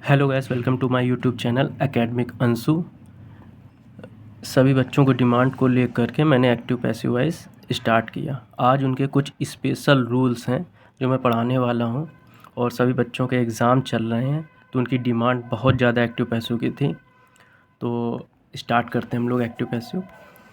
Hello guys, welcome to my YouTube channel academic Anshu. सभी बच्चों को डिमांड को लेकर के मैंने एक्टिव पैसिव वॉइस स्टार्ट किया। आज उनके कुछ स्पेशल रूल्स हैं जो मैं पढ़ाने वाला हूं, और सभी बच्चों के एग्ज़ाम चल रहे हैं तो उनकी डिमांड बहुत ज़्यादा एक्टिव पैसिव की थी। तो स्टार्ट करते हैं हम लोग एक्टिव पैसिव।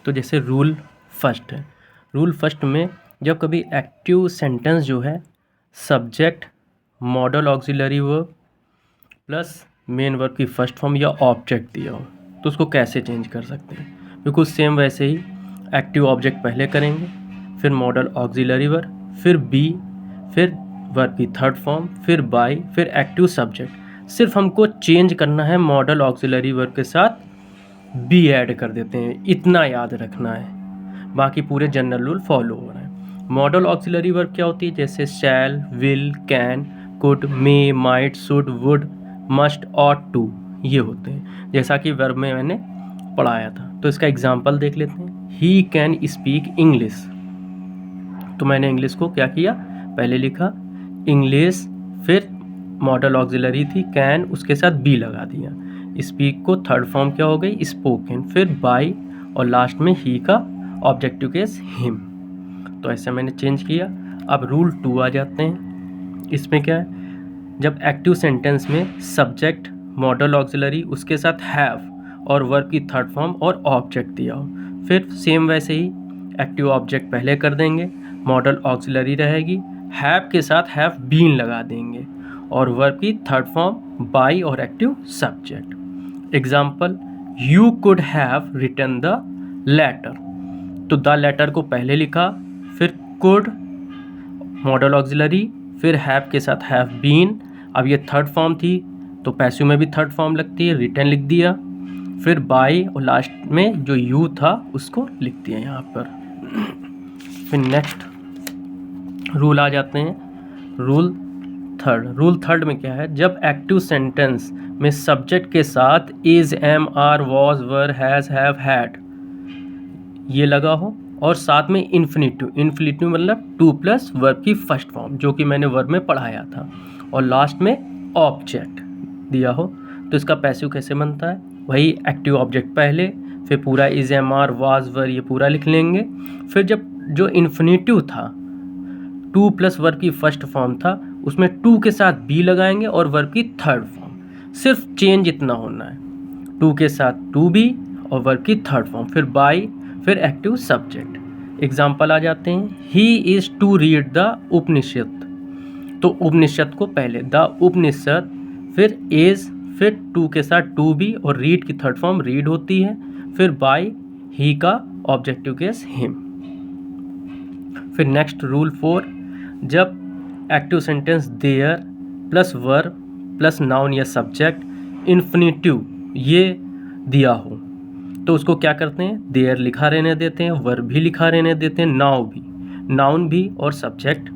तो जैसे रूल फर्स्ट है, रूल फर्स्ट में जब कभी एक्टिव सेंटेंस जो है subject, model auxiliary verb plus main verb की फर्स्ट फॉर्म या ऑब्जेक्ट दिया हो तो उसको कैसे चेंज कर सकते हैं। बिल्कुल सेम वैसे ही एक्टिव ऑब्जेक्ट पहले करेंगे, फिर मॉडल ऑक्सिलरी वर्ब, फिर बी, फिर वर्ब की थर्ड फॉर्म, फिर बाई, फिर एक्टिव सब्जेक्ट। सिर्फ हमको चेंज करना है, मॉडल ऑक्सिलरी वर्ब के साथ बी ऐड कर देते हैं, इतना याद रखना है। बाकी पूरे जनरल रूल फॉलो हो रहे हैं। मॉडल ऑक्सिलरी वर्ब क्या होती है? जैसे shall, will, can, could, may, might, should, would, must और टू, ये होते हैं जैसा कि वर्ब में मैंने पढ़ाया था। तो इसका एग्जांपल देख लेते हैं। ही कैन स्पीक इंग्लिश, तो मैंने इंग्लिश को क्या किया, पहले लिखा इंग्लिश, फिर मॉडल ऑक्सिलरी थी कैन, उसके साथ बी लगा दिया। स्पीक को थर्ड फॉर्म क्या हो गई, स्पोकन, फिर बाई, और लास्ट में ही का ऑब्जेक्टिव केस हिम। तो ऐसे मैंने चेंज किया। अब रूल 2 आ जाते हैं। इसमें क्या है, जब एक्टिव सेंटेंस में सब्जेक्ट, मॉडल ऑक्सिलरी, उसके साथ हैव और वर्ब की थर्ड फॉर्म और ऑब्जेक्ट दिया हो, फिर सेम वैसे ही एक्टिव ऑब्जेक्ट पहले कर देंगे, मॉडल ऑक्सिलरी रहेगी, हैव के साथ हैव बीन लगा देंगे, और वर्ब की थर्ड फॉर्म बाई और active subject. Example, you could have written the letter, तो द लेटर को पहले लिखा, फिर कुड, मॉडल ऑक्सिलरी, फिर हैव के साथ हैव बीन। अब ये थर्ड फॉर्म थी तो पैसिव में भी थर्ड फॉर्म लगती है, रिटर्न लिख दिया, फिर बाई, और लास्ट में जो यू था उसको लिख दिया यहाँ पर। फिर नेक्स्ट रूल आ जाते हैं, रूल थर्ड। रूल थर्ड में क्या है, जब एक्टिव सेंटेंस में सब्जेक्ट के साथ is, am, are, was, were, has, have, had ये लगा हो, और साथ में इन्फिनिटिव, इन्फिनिटिव मतलब टू प्लस वर्ब की फर्स्ट फॉर्म जो कि मैंने वर्ब में पढ़ाया था, और लास्ट में ऑब्जेक्ट दिया हो, तो इसका पैसिव कैसे बनता है, वही एक्टिव ऑब्जेक्ट पहले, फिर पूरा इज, एम, आर, वाज, वर ये पूरा लिख लेंगे। फिर जब जो इन्फिनिटिव था, टू प्लस वर्ब की फर्स्ट फॉर्म था, उसमें टू के साथ बी लगाएंगे और वर्ब की थर्ड फॉर्म। सिर्फ चेंज इतना होना है, टू के साथ टू बी और वर्ब की थर्ड फॉर्म, फिर बाई, फिर एक्टिव सब्जेक्ट। एग्जाम्पल आ जाते हैं, he is to read the Upanishad, तो उपनिषद को पहले द उपनिषद, फिर इज, फिर टू के साथ टू बी और रीड की थर्ड फॉर्म रीड होती है, फिर बाई, ही का ऑब्जेक्टिव केस हिम। फिर नेक्स्ट रूल 4, जब active sentence there plus verb plus noun या सब्जेक्ट इन्फिनिटिव ये दिया हो तो उसको क्या करते हैं, देयर लिखा रहने देते हैं, वर्ब भी लिखा रहने देते हैं, नाउन भी और सब्जेक्ट,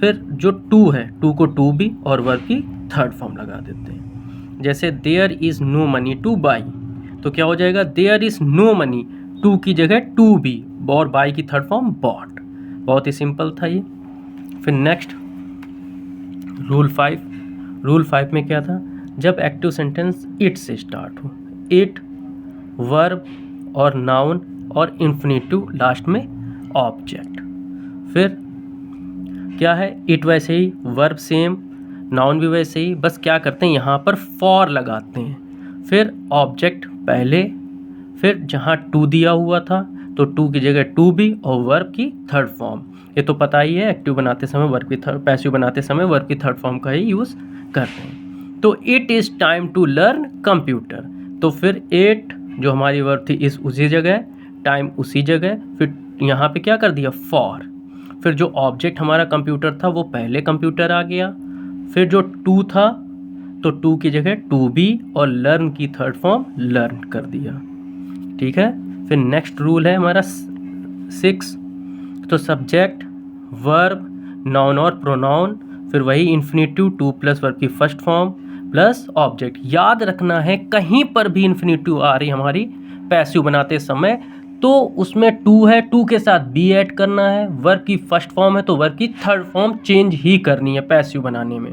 फिर जो टू है टू को टू बी और वर्ब की थर्ड फॉर्म लगा देते हैं। जैसे there is no money to buy, तो क्या हो जाएगा, there is no money, to की जगह टू बी और बाई की थर्ड फॉर्म बॉट। बहुत ही सिंपल था ये। फिर नेक्स्ट रूल 5। रूल 5 में क्या था, जब एक्टिव सेंटेंस इट से स्टार्ट हो, इट, वर्ब और नाउन और इन्फिनिटिव, लास्ट में ऑब्जेक्ट। फिर क्या है, इट वैसे ही, वर्ब सेम, नाउन भी वैसे ही, बस क्या करते हैं यहाँ पर फॉर लगाते हैं, फिर ऑब्जेक्ट पहले, फिर जहाँ टू दिया हुआ था तो टू की जगह टू बी और वर्ब की थर्ड फॉर्म। ये तो पता ही है, एक्टिव बनाते समय वर्ब की थर्ड, पैसिव बनाते समय वर्ब की थर्ड फॉर्म का ही यूज़ करते हैं। तो it is time to learn computer, तो फिर इट जो हमारी वर्ब थी इस उसी जगह, टाइम उसी जगह, फिर यहाँ पे क्या कर दिया फॉर, फिर जो ऑब्जेक्ट हमारा कंप्यूटर था वो पहले कंप्यूटर आ गया, फिर जो टू था तो टू की जगह टू बी और लर्न की थर्ड फॉर्म लर्न कर दिया। ठीक है। फिर नेक्स्ट रूल है हमारा 6, तो सब्जेक्ट, वर्ब, नाउन और प्रोनाउन, फिर वही इन्फिनिटिव टू प्लस वर्ब की फर्स्ट फॉर्म प्लस ऑब्जेक्ट। याद रखना है कहीं पर भी इन्फिनिटिव आ रही हमारी पैसिव बनाते समय तो उसमें टू है, टू के साथ बी ऐड करना है, वर्ब की फर्स्ट फॉर्म है तो वर्ब की थर्ड फॉर्म चेंज ही करनी है पैसिव बनाने में।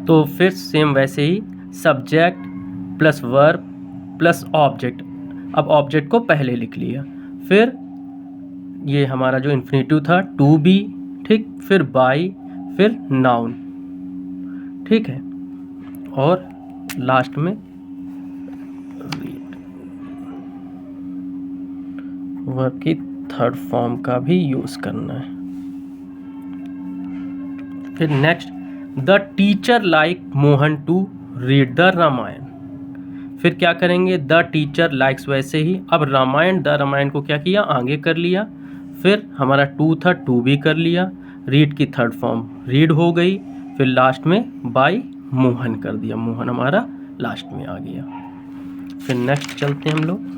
तो फिर सेम वैसे ही subject plus verb plus object, अब ऑब्जेक्ट को पहले लिख लिया, फिर ये हमारा जो इन्फिनेटिव था टू बी, ठीक, फिर बाई, फिर नाउन, ठीक है, और लास्ट में वर्ब की थर्ड फॉर्म का भी यूज़ करना है। फिर next, the teacher like Mohan to read the Ramayana. फिर क्या करेंगे, द टीचर लाइक्स वैसे ही, अब रामायण, द रामायण को क्या किया, आगे कर लिया, फिर हमारा टू था टू भी कर लिया, रीड की थर्ड फॉर्म रीड हो गई, फिर लास्ट में बाई मोहन कर दिया, मोहन हमारा लास्ट में आ गया। फिर नेक्स्ट चलते हैं हम लोग।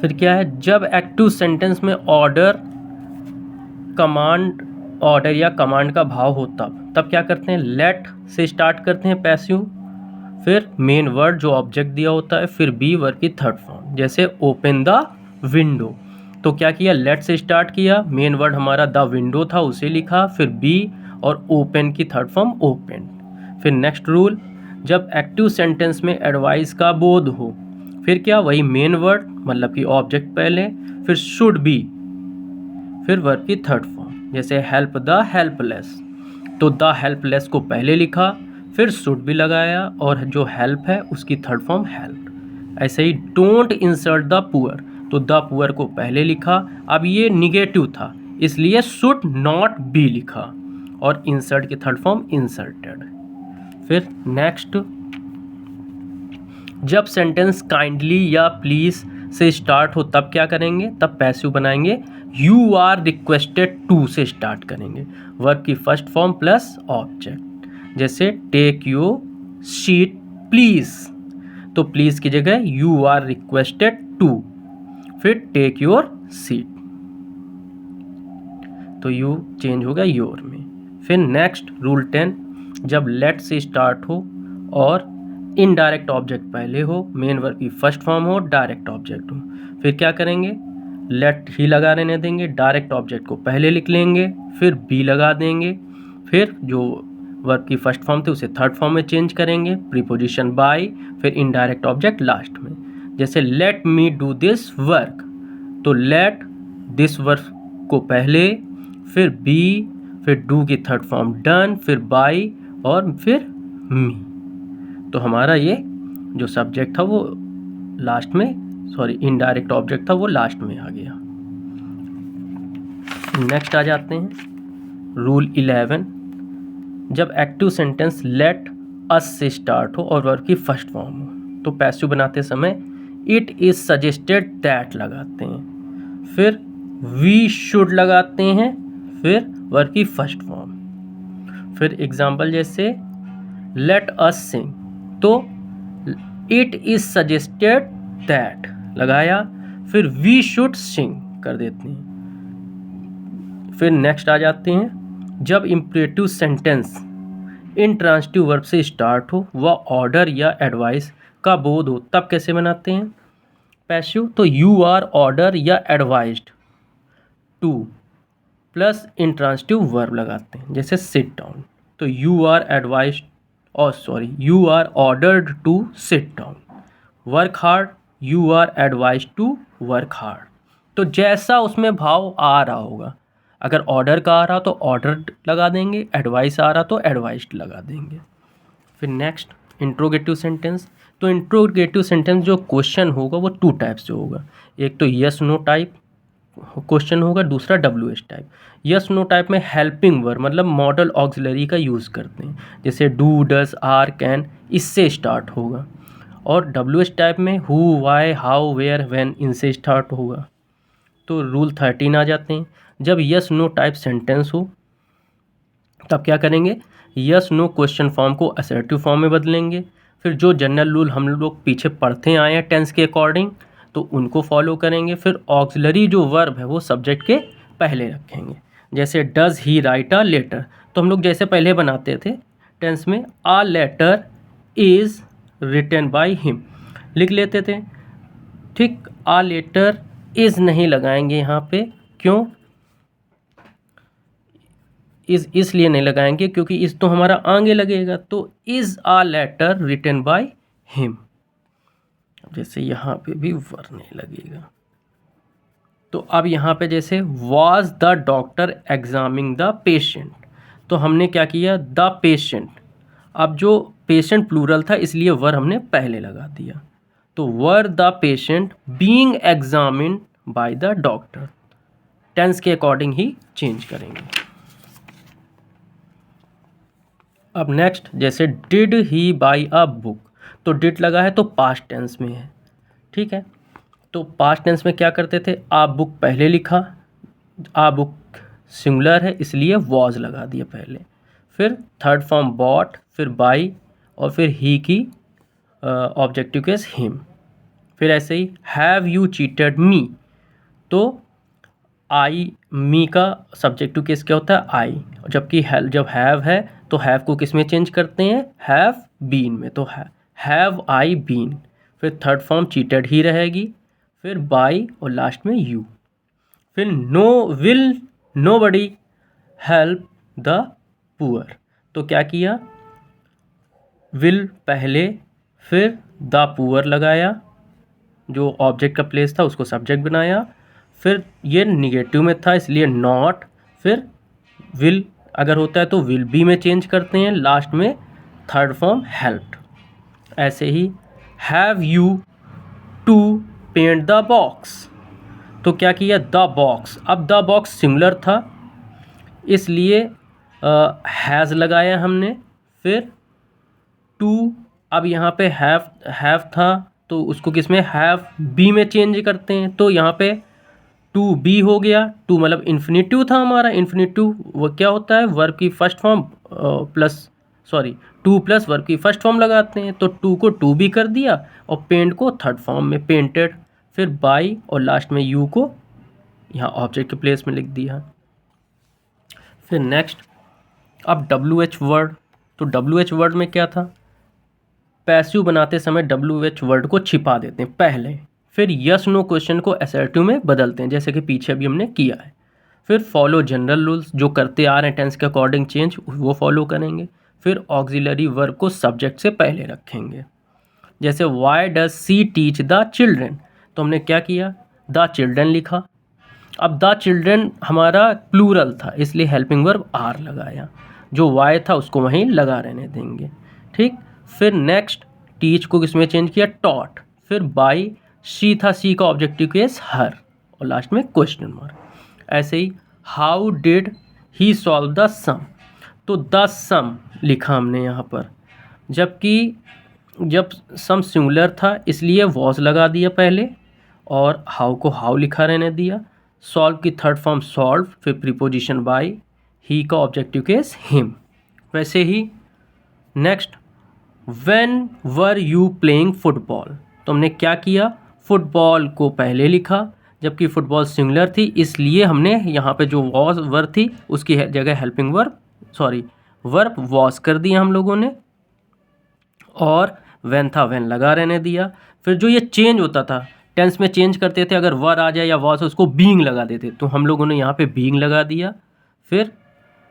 फिर क्या है, जब एक्टिव सेंटेंस में ऑर्डर कमांड, ऑर्डर या कमांड का भाव हो तब क्या करते हैं, लेट से स्टार्ट करते हैं पैसिव, फिर मेन वर्ड जो ऑब्जेक्ट दिया होता है, फिर बी वर्ब की थर्ड फॉर्म, जैसे ओपन द विंडो, तो क्या किया, लेट से स्टार्ट किया, मेन वर्ड हमारा द विंडो था उसे लिखा, फिर बी और ओपन की थर्ड फॉर्म ओपन। फिर नेक्स्ट रूल, जब एक्टिव सेंटेंस में एडवाइस का बोध हो, फिर क्या, वही मेन वर्ड मतलब कि ऑब्जेक्ट पहले, फिर शुड बी, फिर वर्ब की थर्ड फॉर्म, जैसे हेल्प द हेल्पलेस, तो द हेल्पलेस को पहले लिखा, फिर शुड भी लगाया, और जो हेल्प है उसकी थर्ड फॉर्म हेल्प। ऐसे ही डोंट इंसल्ट द पुअर, तो द पुअर को पहले लिखा, अब ये निगेटिव था इसलिए शुड नॉट बी लिखा, और इंसल्ट की थर्ड फॉर्म इंसल्टेड। फिर नेक्स्ट, जब सेंटेंस काइंडली या प्लीज से स्टार्ट हो तब क्या करेंगे, तब पैसिव बनाएंगे, यू आर रिक्वेस्टेड टू से स्टार्ट करेंगे, वर्ब की फर्स्ट फॉर्म प्लस ऑब्जेक्ट, जैसे टेक योर सीट प्लीज, तो प्लीज की जगह यू आर रिक्वेस्टेड टू, फिर टेक योर सीट, तो यू चेंज होगा योर में। फिर नेक्स्ट रूल 10, जब लेट से स्टार्ट हो और इनडायरेक्ट ऑब्जेक्ट पहले हो, मेन वर्ब की फर्स्ट फॉर्म हो, डायरेक्ट ऑब्जेक्ट हो, फिर क्या करेंगे, लेट ही लगा रहने देंगे, डायरेक्ट ऑब्जेक्ट को पहले लिख लेंगे, फिर बी लगा देंगे, फिर जो वर्ब की फर्स्ट फॉर्म थी उसे थर्ड फॉर्म में चेंज करेंगे, प्रीपोजिशन बाय, फिर इनडायरेक्ट ऑब्जेक्ट लास्ट में, जैसे let me do this work, तो लेट दिस वर्क को पहले, फिर बी, फिर डू की थर्ड फॉर्म डन, फिर बाय और फिर मी, तो हमारा ये जो सब्जेक्ट था वो लास्ट में, सॉरी इनडायरेक्ट ऑब्जेक्ट था वो लास्ट में आ गया। नेक्स्ट आ जाते हैं रूल 11, जब एक्टिव सेंटेंस लेट अस से स्टार्ट हो और वर्ब की फर्स्ट फॉर्म हो, तो पैसिव बनाते समय इट इज सजेस्टेड दैट लगाते हैं, फिर वी शुड लगाते हैं, फिर वर्ब की फर्स्ट फॉर्म। फिर एग्जाम्पल जैसे लेट अस सिंग, तो इट इज सजेस्टेड दैट लगाया, फिर वी शुड सिंग कर देते हैं। फिर नेक्स्ट आ जाते हैं, जब इम्परेटिव सेंटेंस इंट्रांसिटिव वर्ब से स्टार्ट हो व ऑर्डर या एडवाइस का बोध हो तब कैसे बनाते हैं पैसिव, तो यू आर ऑर्डर या advised to plus intransitive verb लगाते हैं, जैसे सिट डाउन, तो you are advised you are ordered to sit down, work hard, you are advised to work hard. तो जैसा उसमें भाव आ रहा होगा, अगर ऑर्डर का आ रहा तो ऑर्डर्ड लगा देंगे, एडवाइस आ रहा तो एडवाइस्ड लगा देंगे। फिर नेक्स्ट इंट्रोगेटिव सेंटेंस, तो इंट्रोगेटिव सेंटेंस जो क्वेश्चन होगा वो टू टाइप्स से होगा, एक तो यस नो टाइप क्वेश्चन होगा, दूसरा WH type. Yes no type में हेल्पिंग वर्ब मतलब मॉडल ऑक्सिलरी का यूज़ करते हैं, जैसे डू, डज, आर, कैन, इससे स्टार्ट होगा, और WH टाइप में who, why, how, where, when, इनसे स्टार्ट होगा। तो रूल 13 आ जाते हैं, जब यस नो टाइप सेंटेंस हो तब क्या करेंगे, यस नो क्वेश्चन फॉर्म को असर्टिव फॉर्म में बदलेंगे। फिर जो जनरल रूल हम लोग पीछे पढ़ते आए हैं टेंस के अकॉर्डिंग तो उनको फॉलो करेंगे। फिर ऑक्सिलरी जो वर्ब है वो सब्जेक्ट के पहले रखेंगे, जैसे does he write a letter, तो हम लोग जैसे पहले बनाते थे टेंस में a letter is written by him लिख लेते थे, ठीक। अ लेटर इज़ नहीं लगाएंगे यहाँ पे, क्यों, इसलिए नहीं लगाएंगे क्योंकि इस तो हमारा आगे लगेगा, तो is a letter written by him, जैसे यहाँ पे भी वर नहीं लगेगा। तो अब यहाँ पे जैसे was the doctor examining the patient, तो हमने क्या किया, द पेशेंट, अब जो पेशेंट प्लूरल था इसलिए वर हमने पहले लगा दिया, तो were the patient being examined by the doctor, tense के अकॉर्डिंग ही चेंज करेंगे। अब नेक्स्ट जैसे did he buy a book, तो डिड लगा है तो पास्ट टेंस में है, ठीक है। तो पास्ट टेंस में क्या करते थे, आ बुक पहले लिखा, आ बुक सिंगुलर है इसलिए वॉज लगा दिया पहले, फिर थर्ड फॉर्म बॉट, फिर बाई, और फिर ही की ऑब्जेक्टिव केस हिम। फिर ऐसे ही हैव यू चीटेड मी, तो आई, मी का सब्जेक्टिव केस क्या होता है आई, जबकि जब हैव है तो हैव को किस में चेंज करते हैं, हैव बीन में, तो हैव आई बीन, फिर थर्ड फॉर्म चीटेड ही रहेगी, फिर बाई और लास्ट में यू, फिर no will nobody help the poor, तो क्या किया, विल पहले, फिर द पुअर लगाया, जो ऑब्जेक्ट का प्लेस था उसको सब्जेक्ट बनाया, फिर ये निगेटिव में था इसलिए नॉट, फिर विल अगर होता है तो विल बी में चेंज करते हैं, लास्ट में थर्ड फॉर्म हेल्प्ड। ऐसे ही have you to paint the box, तो क्या किया, द बॉक्स, अब द बॉक्स सिंगुलर था इसलिए हैज़ लगाया हमने, फिर टू, अब यहाँ पे हैव था तो उसको किस में, हैव बी में चेंज करते हैं, तो यहाँ पे टू बी हो गया, टू मतलब इन्फिनेटिव था हमारा, इन्फिनेटिव वो क्या होता है, वर्ब की first form plus two plus verb की फर्स्ट फॉर्म लगाते हैं, तो टू को टू बी कर दिया और पेंट को थर्ड फॉर्म में पेंटेड, फिर बाई और लास्ट में यू को यहाँ ऑब्जेक्ट के प्लेस में लिख दिया। फिर नेक्स्ट अब डब्ल्यू एच वर्ड, तो डब्ल्यू एच वर्ड में क्या था, पैसिव बनाते समय डब्ल्यू एच वर्ड को छिपा देते हैं पहले, फिर यस नो क्वेश्चन को असर्टिव में बदलते हैं जैसे कि पीछे अभी हमने किया है, फिर फॉलो जनरल रूल्स, जो करते आ रहे हैं टेंस के अकॉर्डिंग चेंज वो फॉलो करेंगे, फिर ऑक्सिलरी वर्ब को सब्जेक्ट से पहले रखेंगे, जैसे why does she teach the children, तो हमने क्या किया, द चिल्ड्रेन लिखा, अब द चिल्ड्रेन हमारा प्लूरल था इसलिए हेल्पिंग वर्ब आर लगाया, जो वाई था उसको वहीं लगा रहने देंगे, ठीक। फिर नेक्स्ट टीच को किसमें चेंज किया, टॉट, फिर बाई, सी था, सी का ऑब्जेक्टिव केस हर, और लास्ट में क्वेश्चन मार्क। ऐसे ही how did he solve the sum, तो द सम लिखा हमने यहाँ पर, जबकि जब सम सिंगुलर था इसलिए वॉज लगा दिया पहले और हाउ को हाउ लिखा रहने दिया, सॉल्व की थर्ड फॉर्म सॉल्व, फिर प्रीपोजिशन बाई, ही का ऑब्जेक्टिव केस हिम। वैसे ही next when were you playing football, तो हमने क्या किया, फुटबॉल को पहले लिखा जबकि फुटबॉल सिंगुलर थी इसलिए हमने यहाँ पे जो वॉज वर्ब थी उसकी जगह हेल्पिंग वर्ब वॉज कर दिया हम लोगों ने, और व्हेन था व्हेन लगा रहने दिया। फिर जो ये चेंज होता था टेंस में चेंज करते थे, अगर वर आ जाए या वॉज उसको बीइंग लगा देते, तो हम लोगों ने यहाँ पे बीइंग लगा दिया, फिर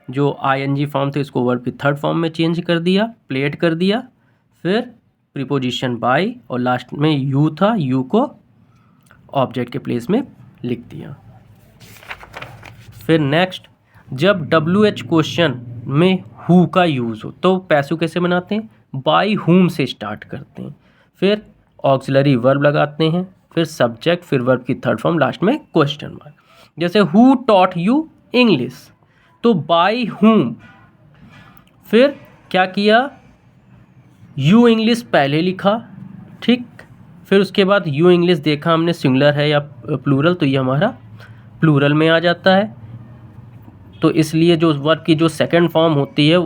जो आईएनजी फॉर्म थे इसको वर्ब की थर्ड फॉर्म में चेंज कर दिया, प्लेड कर दिया, फिर प्रीपोजिशन बाय और लास्ट में यू था, यू को ऑब्जेक्ट के प्लेस में लिख दिया। फिर नेक्स्ट जब डब्ल्यू एच क्वेश्चन में हु का यूज़ हो तो पैसिव कैसे बनाते हैं, बाय हुम से स्टार्ट करते हैं, फिर ऑक्सिलरी वर्ब लगाते हैं, फिर सब्जेक्ट, फिर वर्ब की थर्ड फॉर्म, लास्ट में क्वेश्चन मार्क। जैसे हु टॉट यू इंग्लिश, तो बाय हुम, फिर क्या किया, यू इंग्लिश पहले लिखा, ठीक, फिर उसके बाद यू इंग्लिश देखा हमने सिंगुलर है या प्लूरल, तो ये हमारा प्लूरल में आ जाता है, तो इसलिए जो वर्ब की जो सेकंड फॉर्म होती है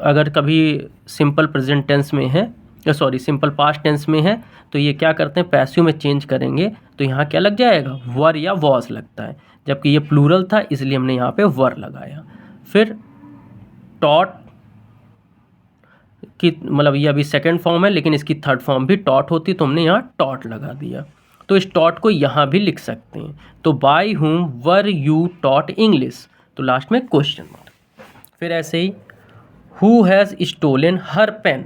अगर कभी सिंपल प्रेजेंट टेंस में है सिंपल पास्ट टेंस में है तो ये क्या करते हैं पैसिव में चेंज करेंगे, तो यहाँ क्या लग जाएगा, वर या वॉज लगता है, जबकि ये प्लूरल था इसलिए हमने यहाँ पे वर लगाया। फिर टॉट की मतलब ये अभी सेकंड फॉर्म है लेकिन इसकी थर्ड फॉर्म भी टॉट होती तो हमने यहाँ टॉट लगा दिया, तो इस टॉट को यहाँ भी लिख सकते हैं, तो by whom were you taught English, तो लास्ट में क्वेश्चन मार्क। फिर ऐसे ही who has stolen her pen,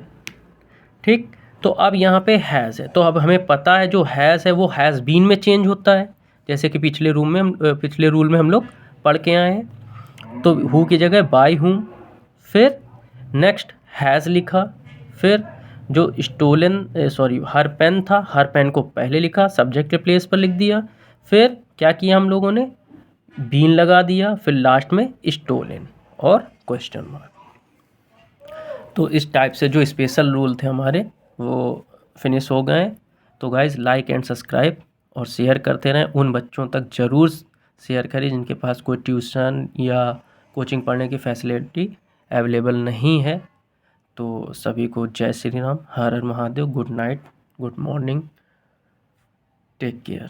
ठीक। तो अब यहाँ पे हैज़ है, तो अब हमें पता है जो हैज़ है वो हैज़ बीन में चेंज होता है, जैसे कि पिछले रूल में हम लोग पढ़ के आए हैं। तो हु की जगह बाय हूँ, फिर नेक्स्ट हैज़ लिखा, फिर जो स्टोलन हर पेन था, हर पेन को पहले लिखा, सब्जेक्ट के प्लेस पर लिख दिया, फिर क्या किया हम लोगों ने, बीन लगा दिया, फिर लास्ट में स्टोलन और क्वेश्चन मार्क। तो इस टाइप से जो स्पेशल रूल थे हमारे वो फिनिश हो गए। तो गाइज़ लाइक एंड सब्सक्राइब और शेयर करते रहें, उन बच्चों तक ज़रूर शेयर करें जिनके पास कोई ट्यूशन या कोचिंग पढ़ने की फैसिलिटी अवेलेबल नहीं है। तो सभी को जय श्री राम, हर हर Mahadev, good night, good morning, take care.